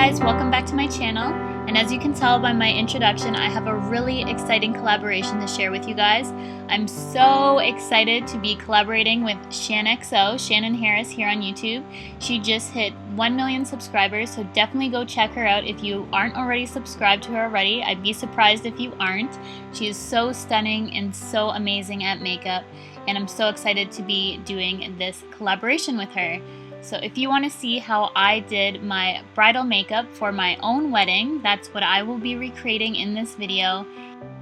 guys, welcome back to my channel, and as you can tell by my introduction, I have a really exciting collaboration to share with you guys. I'm so excited to be collaborating with Shaaanxo, Shannon Harris, here on YouTube. She just hit 1 million subscribers, so definitely go check her out if you aren't already subscribed to her already. I'd be surprised if you aren't. She is so stunning and so amazing at makeup, and I'm so excited to be doing this collaboration with her. So if you want to see how I did my bridal makeup for my own wedding, that's what I will be recreating in this video.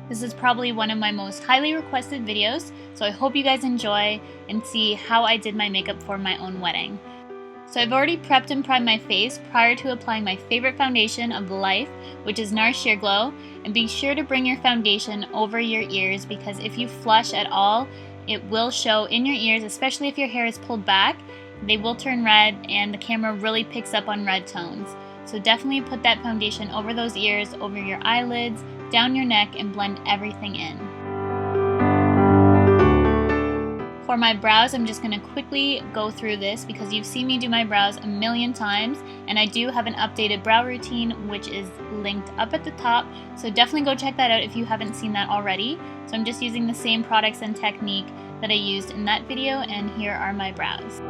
This is probably one of my most highly requested videos, so I hope you guys enjoy and see how I did my makeup for my own wedding. So I've already prepped and primed my face prior to applying my favorite foundation of life, which is NARS Sheer Glow, and be sure to bring your foundation over your ears because if you flush at all, it will show in your ears, especially if your hair is pulled back. They will turn red and the camera really picks up on red tones. So definitely put that foundation over those ears, over your eyelids, down your neck, and blend everything in. For my brows, I'm just going to quickly go through this because you've seen me do my brows a million times, and I do have an updated brow routine which is linked up at the top, so definitely go check that out if you haven't seen that already. So I'm just using the same products and technique that I used in that video, and here are my brows.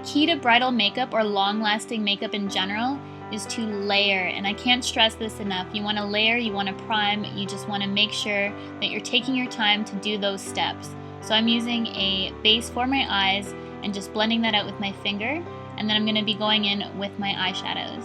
Key to bridal makeup or long-lasting makeup in general is to layer, and I can't stress this enough. You want to layer, you want to prime, you just want to make sure that you're taking your time to do those steps. So I'm using a base for my eyes and just blending that out with my finger, and then I'm going to be going in with my eyeshadows.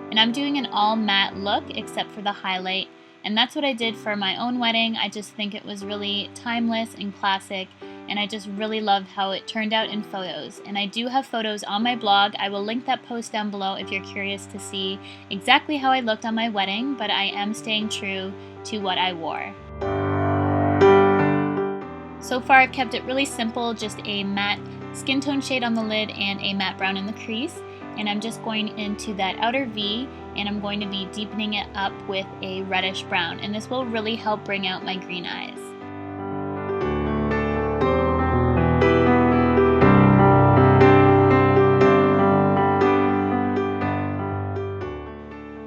And I'm doing an all matte look except for the highlight, and that's what I did for my own wedding. I just think it was really timeless and classic, and I just really loved how it turned out in photos. And I do have photos on my blog. I will link that post down below if you're curious to see exactly how I looked on my wedding, but I am staying true to what I wore. So far I've kept it really simple, just a matte skin tone shade on the lid and a matte brown in the crease. And I'm just going into that outer V, and I'm going to be deepening it up with a reddish brown, and this will really help bring out my green eyes.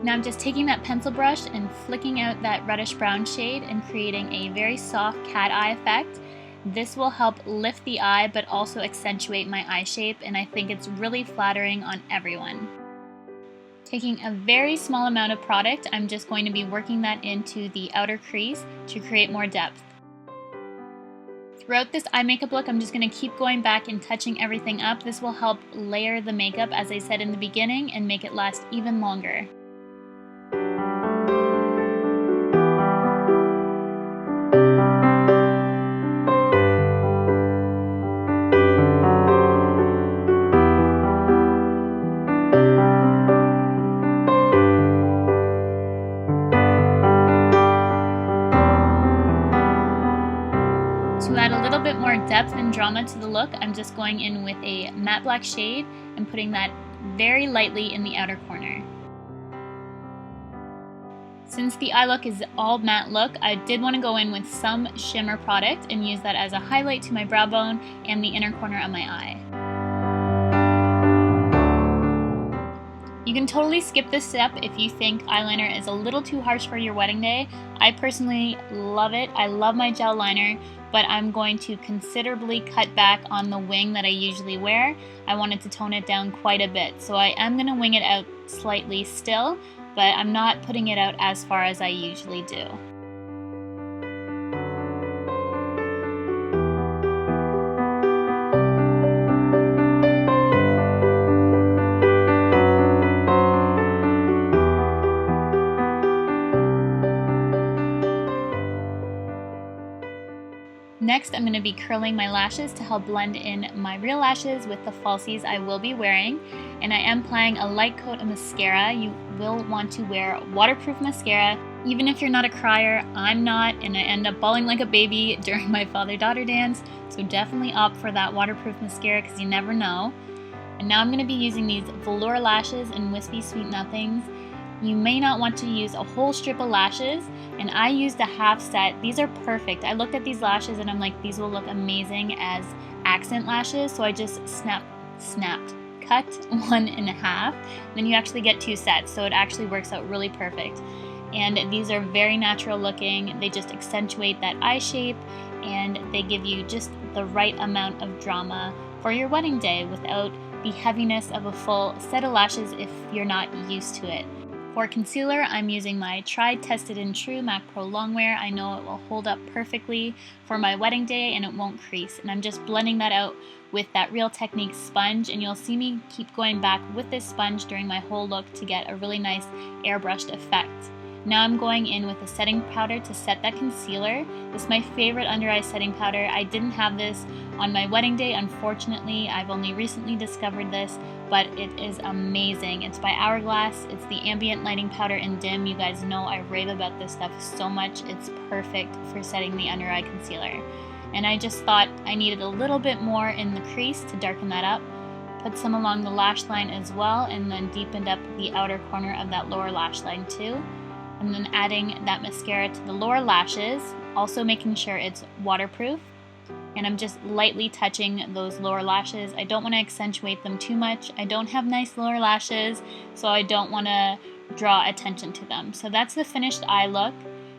Now I'm just taking that pencil brush and flicking out that reddish brown shade and creating a very soft cat eye effect. This will help lift the eye but also accentuate my eye shape, and I think it's really flattering on everyone. Taking a very small amount of product, I'm just going to be working that into the outer crease to create more depth. Throughout this eye makeup look, I'm just going to keep going back and touching everything up. This will help layer the makeup, as I said in the beginning, and make it last even longer. To add a little bit more depth and drama to the look, I'm just going in with a matte black shade and putting that very lightly in the outer corner. Since the eye look is all matte look, I did want to go in with some shimmer product and use that as a highlight to my brow bone and the inner corner of my eye. You can totally skip this step if you think eyeliner is a little too harsh for your wedding day. I personally love it. I love my gel liner, but I'm going to considerably cut back on the wing that I usually wear. I wanted to tone it down quite a bit, so I am going to wing it out slightly still, but I'm not putting it out as far as I usually do. Next, I'm going to be curling my lashes to help blend in my real lashes with the falsies I will be wearing. And I am applying a light coat of mascara. You will want to wear waterproof mascara. Even if you're not a crier, I'm not, and I end up bawling like a baby during my father-daughter dance. So definitely opt for that waterproof mascara because you never know. And now I'm going to be using these Velour lashes in Whispie Sweet Nothings. You may not want to use a whole strip of lashes, and I used a half set. These are perfect. I looked at these lashes and I'm like, these will look amazing as accent lashes, so I just snapped cut one in half, then you actually get 2 sets, so it actually works out really perfect. And these are very natural looking. They just accentuate that eye shape, and they give you just the right amount of drama for your wedding day without the heaviness of a full set of lashes if you're not used to it. For concealer, I'm using my tried, tested, and true MAC Pro Longwear. I know it will hold up perfectly for my wedding day and it won't crease. And I'm just blending that out with that Real Techniques sponge, and you'll see me keep going back with this sponge during my whole look to get a really nice airbrushed effect. Now I'm going in with a setting powder to set that concealer. This is my favorite under eye setting powder. I didn't have this on my wedding day, unfortunately. I've only recently discovered this, but it is amazing. It's by Hourglass. It's the Ambient Lighting Powder in Dim. You guys know I rave about this stuff so much. It's perfect for setting the under eye concealer. And I just thought I needed a little bit more in the crease to darken that up. Put some along the lash line as well, and then deepened up the outer corner of that lower lash line too. And then adding that mascara to the lower lashes, also making sure it's waterproof. And I'm just lightly touching those lower lashes. I don't want to accentuate them too much. I don't have nice lower lashes, so I don't want to draw attention to them. So that's the finished eye look.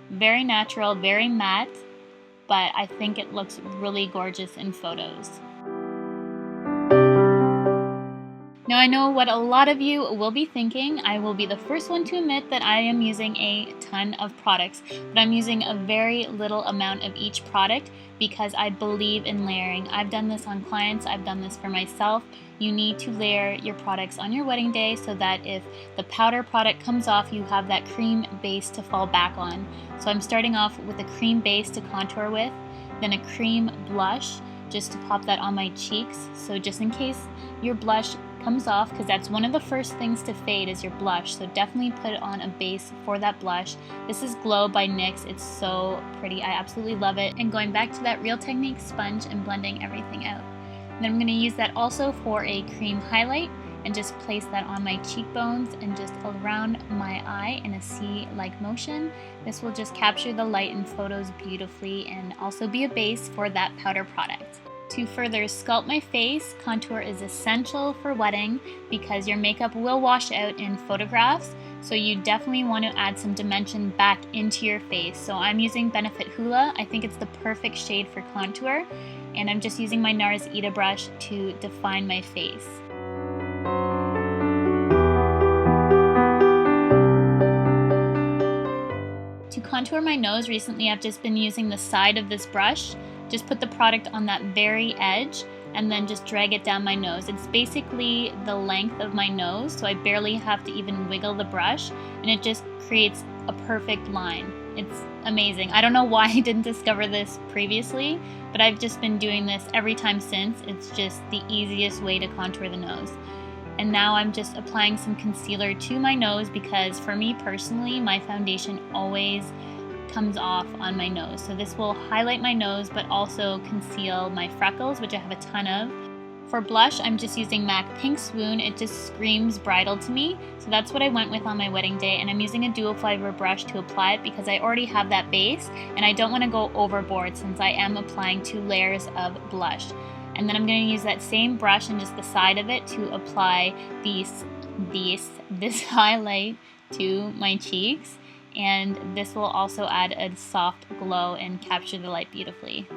Very natural, very matte, but I think it looks really gorgeous in photos. Now I know what a lot of you will be thinking. I will be the first one to admit that I am using a ton of products, but I'm using a very little amount of each product because I believe in layering. I've done this on clients, I've done this for myself. You need to layer your products on your wedding day so that if the powder product comes off, you have that cream base to fall back on. So I'm starting off with a cream base to contour with, then a cream blush just to pop that on my cheeks. So just in case your blush comes off, because that's one of the first things to fade is your blush, so definitely put on a base for that blush. This is Glow by NYX. It's so pretty. I absolutely love it. And going back to that Real Techniques sponge and blending everything out. And then I'm going to use that also for a cream highlight and just place that on my cheekbones and just around my eye in a C-like motion. This will just capture the light in photos beautifully and also be a base for that powder product. To further sculpt my face, contour is essential for wedding because your makeup will wash out in photographs, so you definitely want to add some dimension back into your face. So I'm using Benefit Hoola. I think it's the perfect shade for contour, and I'm just using my NARS Ita brush to define my face. To contour my nose, recently I've just been using the side of this brush. Just put the product on that very edge and then just drag it down my nose. It's basically the length of my nose, so I barely have to even wiggle the brush, and it just creates a perfect line. It's amazing. I don't know why I didn't discover this previously, but I've just been doing this every time since. It's just the easiest way to contour the nose. And now I'm just applying some concealer to my nose because for me personally, my foundation always comes off on my nose. So this will highlight my nose but also conceal my freckles, which I have a ton of. For blush, I'm just using MAC Pink Swoon. It just screams bridal to me. So that's what I went with on my wedding day, and I'm using a dual fiber brush to apply it because I already have that base and I don't want to go overboard since I am applying 2 layers of blush. And then I'm going to use that same brush and just the side of it to apply this highlight to my cheeks. And this will also add a soft glow and capture the light beautifully.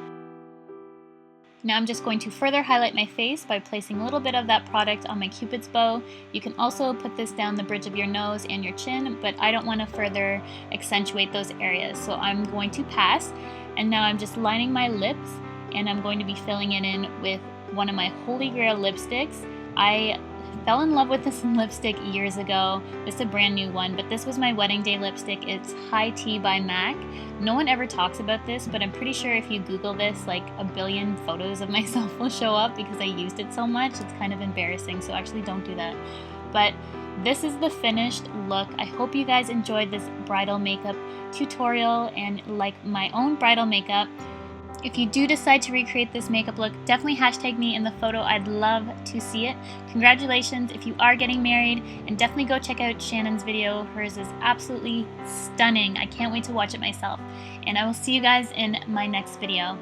Now I'm just going to further highlight my face by placing a little bit of that product on my Cupid's bow. You can also put this down the bridge of your nose and your chin, but I don't want to further accentuate those areas, so I'm going to pass. And now I'm just lining my lips, and I'm going to be filling it in with one of my Holy Grail lipsticks. I fell in love with this lipstick years ago. This is a brand new one, but this was my wedding day lipstick. It's High Tea by MAC. No one ever talks about this, but I'm pretty sure if you Google this, like a billion photos of myself will show up because I used it so much. It's kind of embarrassing, so actually don't do that. But this is the finished look. I hope you guys enjoyed this bridal makeup tutorial and like my own bridal makeup. If you do decide to recreate this makeup look, definitely hashtag me in the photo. I'd love to see it. Congratulations if you are getting married, and definitely go check out Shannon's video. Hers is absolutely stunning. I can't wait to watch it myself. And I will see you guys in my next video.